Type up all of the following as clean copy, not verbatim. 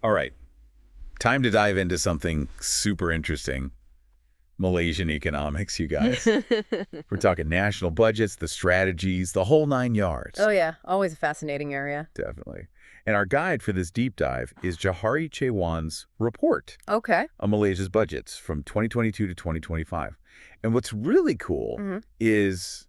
All right. Time to dive into something super interesting. Malaysian economics, you guys. We're talking national budgets, the strategies, the whole 9 yards. Oh yeah, always a fascinating area. Definitely. And our guide for this deep dive is Johari Chewan's report Okay. on Malaysia's budgets from 2022 to 2025. And what's really cool is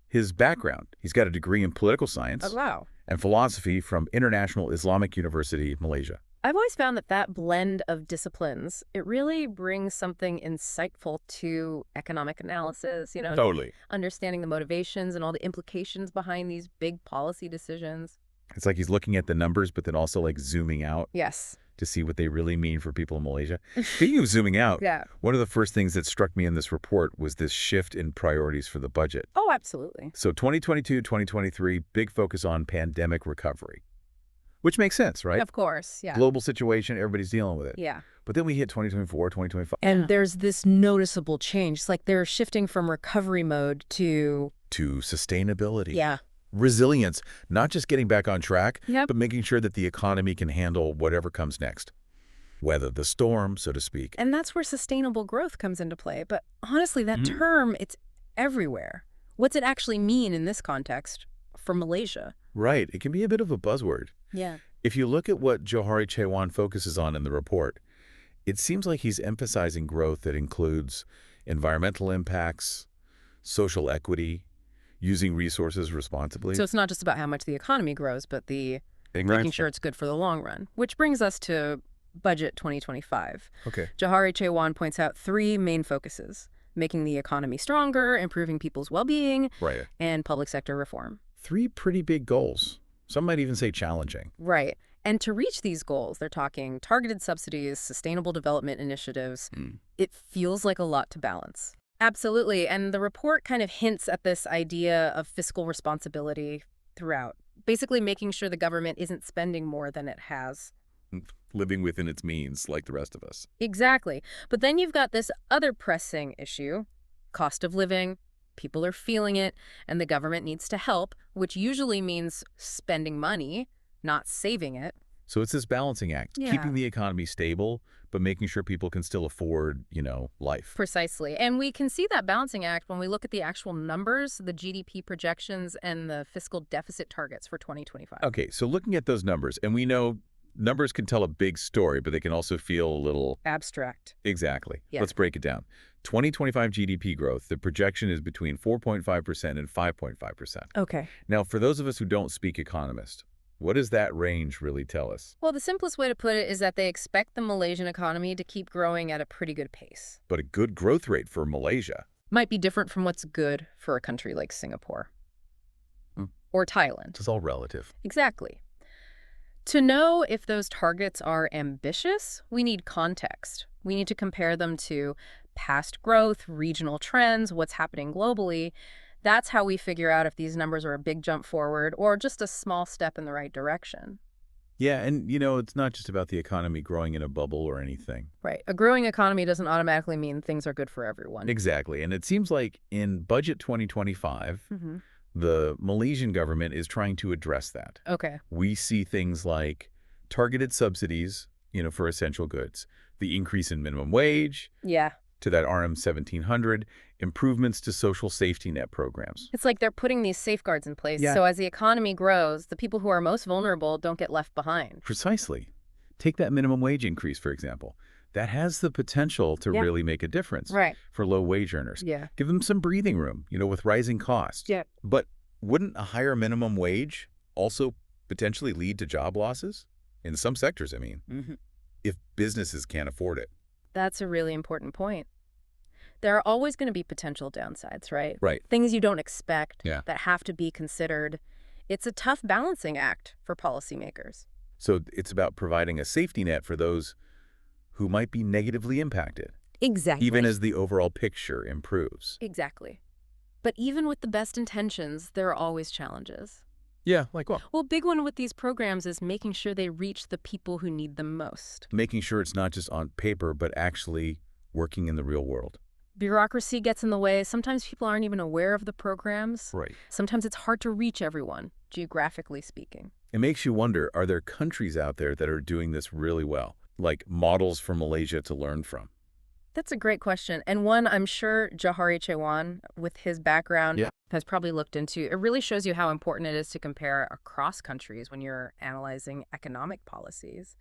his background. He's got a degree in political science Oh, wow. and philosophy from International Islamic University, Malaysia. I've always found that blend of disciplines, it really brings something insightful to economic analysis, Totally. understanding the motivations and all the implications behind these big policy decisions. It's like he's looking at the numbers, but then also like zooming out Yes. to see what they really mean for people in Malaysia. Speaking of zooming out, Yeah. one of the first things that struck me in this report was this shift in priorities for the budget. Oh, absolutely. So 2022, 2023, big focus on pandemic recovery, which makes sense, right? Of course, yeah. Global situation, everybody's dealing with it. Yeah. But then we hit 2024, 2025. And there's this noticeable change. It's like they're shifting from recovery mode to sustainability. Resilience, not just getting back on track, but making sure that the economy can handle whatever comes next. Weather the storm, so to speak. And that's where sustainable growth comes into play. But honestly, that term, it's everywhere. What's it actually mean in this context for Malaysia? Right. It can be a bit of a buzzword. Yeah. If you look at what Johari Chewan focuses on in the report, it seems like he's emphasizing growth that includes environmental impacts, social equity, using resources responsibly. So it's not just about how much the economy grows, but making sure it's good for the long run. Which brings us to Budget 2025. Okay. Johari Chewan points out 3 main focuses: making the economy stronger, improving people's well-being, Right. and public sector reform. 3 pretty big goals. Some might even say challenging. Right. And to reach these goals, they're talking targeted subsidies, sustainable development initiatives. It feels like a lot to balance. Absolutely. And the report kind of hints at this idea of fiscal responsibility throughout, basically making sure the government isn't spending more than it has. Living within its means, like the rest of us. Exactly. But then you've got this other pressing issue, cost of living. People are feeling it, and the government needs to help, which usually means spending money, not saving it. So it's this balancing act, keeping the economy stable, but making sure people can still afford, life. Precisely. And we can see that balancing act when we look at the actual numbers, the GDP projections, and the fiscal deficit targets for 2025. Okay, so looking at those numbers, and we know numbers can tell a big story, but they can also feel a little abstract. Exactly. Yeah. Let's break it down. 2025 GDP growth, the projection is between 4.5% and 5.5%. Okay. Now, for those of us who don't speak economist, what does that range really tell us? Well, the simplest way to put it is that they expect the Malaysian economy to keep growing at a pretty good pace. But a good growth rate for Malaysia. Might be different from what's good for a country like Singapore or Thailand. It's all relative. Exactly. To know if those targets are ambitious, we need context. We need to compare them to past growth, regional trends, what's happening globally. That's how we figure out if these numbers are a big jump forward or just a small step in the right direction. Yeah, and it's not just about the economy growing in a bubble or anything. Right. A growing economy doesn't automatically mean things are good for everyone. Exactly. And it seems like in Budget 2025, the Malaysian government is trying to address that. Okay. We see things like targeted subsidies, for essential goods, the increase in minimum wage, to that RM 1700, improvements to social safety net programs. It's like they're putting these safeguards in place. So as the economy grows, the people who are most vulnerable don't get left behind. Precisely. Take that minimum wage increase, for example. That has the potential to really make a difference for low wage earners. Give them some breathing room, with rising costs. But wouldn't a higher minimum wage also potentially lead to job losses? In some sectors, I mean, if businesses can't afford it. That's a really important point. There are always going to be potential downsides, right? Right. Things you don't expect that have to be considered. It's a tough balancing act for policymakers. So it's about providing a safety net for those who might be negatively impacted. Exactly. Even as the overall picture improves. Exactly. But even with the best intentions, there are always challenges. Yeah, like what? Well, big one with these programs is making sure they reach the people who need them most. Making sure it's not just on paper, but actually working in the real world. Bureaucracy gets in the way. Sometimes people aren't even aware of the programs. Right. Sometimes it's hard to reach everyone, geographically speaking. It makes you wonder, are there countries out there that are doing this really well, like models for Malaysia to learn from? That's a great question, and one I'm sure Johari Chewan, with his background, has probably looked into. It really shows you how important it is to compare across countries when you're analyzing economic policies.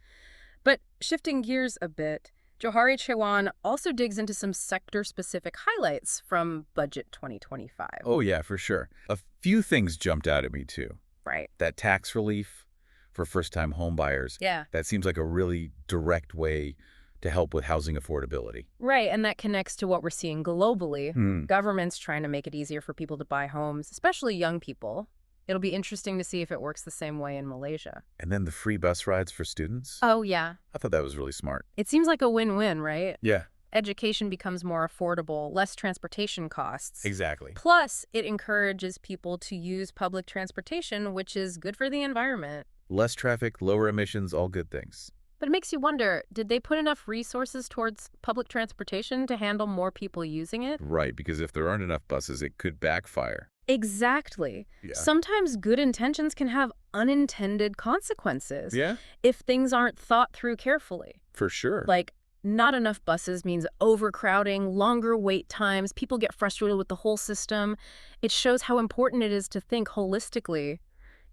But shifting gears a bit, Johari Chewan also digs into some sector-specific highlights from Budget 2025. Oh, yeah, for sure. A few things jumped out at me, too. Right. That tax relief for first-time home buyers. Yeah. That seems like a really direct way to help with housing affordability. Right, and that connects to what we're seeing globally. Governments trying to make it easier for people to buy homes, especially young people. It'll be interesting to see if it works the same way in Malaysia. And then the free bus rides for students? Oh, yeah. I thought that was really smart. It seems like a win-win, right? Yeah. Education becomes more affordable, less transportation costs. Exactly. Plus, it encourages people to use public transportation, which is good for the environment. Less traffic, lower emissions, all good things. But it makes you wonder, did they put enough resources towards public transportation to handle more people using it? Right, because if there aren't enough buses, it could backfire. Exactly. Yeah. Sometimes good intentions can have unintended consequences. Yeah? If things aren't thought through carefully. For sure. Like, not enough buses means overcrowding, longer wait times, people get frustrated with the whole system. It shows how important it is to think holistically,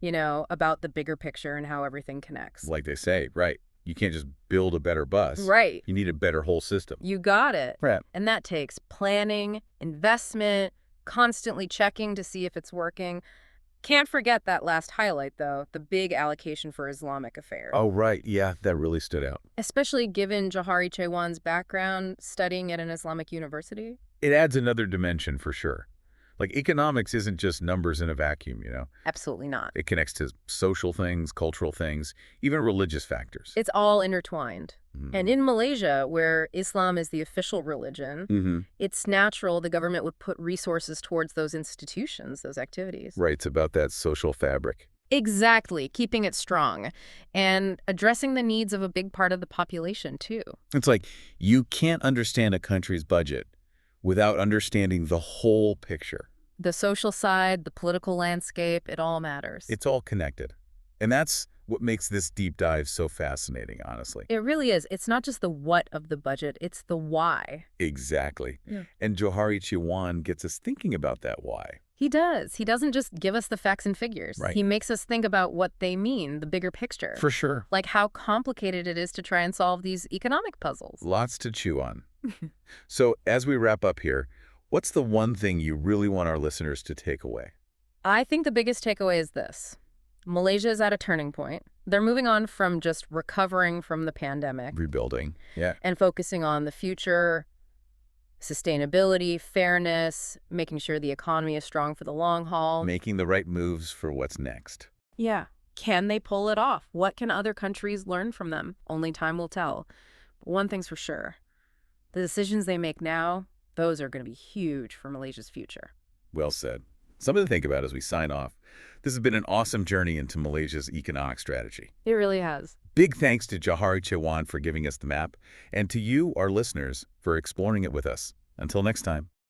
about the bigger picture and how everything connects. Like they say, right. You can't just build a better bus. Right. You need a better whole system. You got it. Right. And that takes planning, investment, constantly checking to see if it's working. Can't forget that last highlight, though, the big allocation for Islamic affairs. Oh, right. Yeah, that really stood out. Especially given Johari Chewan's background studying at an Islamic university. It adds another dimension for sure. Like, economics isn't just numbers in a vacuum, Absolutely not. It connects to social things, cultural things, even religious factors. It's all intertwined. And in Malaysia, where Islam is the official religion, it's natural the government would put resources towards those institutions, those activities. Right, it's about that social fabric. Exactly, keeping it strong and addressing the needs of a big part of the population, too. It's like you can't understand a country's budget without understanding the whole picture. The social side, the political landscape, it all matters. It's all connected. And that's what makes this deep dive so fascinating, honestly. It really is. It's not just the what of the budget, it's the why. Exactly. Yeah. And Johari Chewan gets us thinking about that why. He does. He doesn't just give us the facts and figures. Right. He makes us think about what they mean, the bigger picture. For sure. Like how complicated it is to try and solve these economic puzzles. Lots to chew on. So as we wrap up here, what's the one thing you really want our listeners to take away? I think the biggest takeaway is this. Malaysia is at a turning point. They're moving on from just recovering from the pandemic. Rebuilding, yeah. And focusing on the future, sustainability, fairness, making sure the economy is strong for the long haul. Making the right moves for what's next. Yeah. Can they pull it off? What can other countries learn from them? Only time will tell. But one thing's for sure. The decisions they make now, those are going to be huge for Malaysia's future. Well said. Something to think about as we sign off. This has been an awesome journey into Malaysia's economic strategy. It really has. Big thanks to Johari Chewan for giving us the map, and to you, our listeners, for exploring it with us. Until next time.